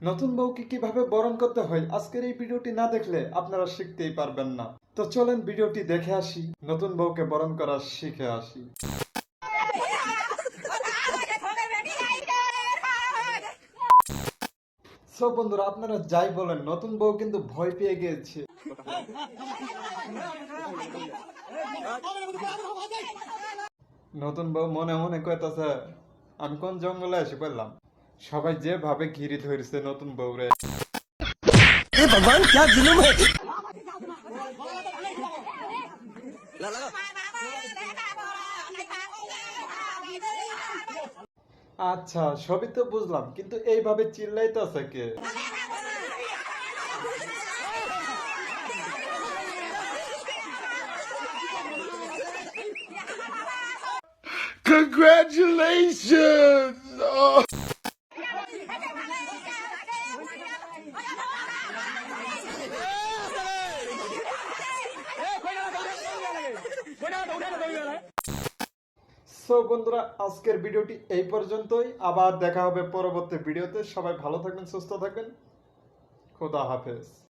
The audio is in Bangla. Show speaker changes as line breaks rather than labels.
নতুন বউকে কিভাবে বরণ করতে হয় আজকের এই ভিডিওটি না দেখলে আপনারা শিখতেই পারবেন না। তো চলেন ভিডিওটি দেখে আসি, নতুন বউকে বরণ করা শিখে আসি। সো বন্ধুরা, আপনারা যাই বলেন, নতুন বউ কিন্তু ভয় পেয়ে গিয়েছে। নতুন বউ মনে মনে কইতাছে, আমি কোন জঙ্গলে এসে পড়লাম। সবাই যেভাবে ঘিরে ধরছে নতুন বউরে।
भगवान क्या जुलुम है।
আচ্ছা, সবই তো বুঝলাম, কিন্তু এইভাবে চিল্লাইতেছে কে?
Congratulations! Oh.
সো বন্ধুরা, আজকের ভিডিওটি এই পর্যন্তই। আবার দেখা হবে পরবর্তী ভিডিওতে। সবাই ভালো থাকবেন, সুস্থ থাকবেন। খোদা হাফেজ।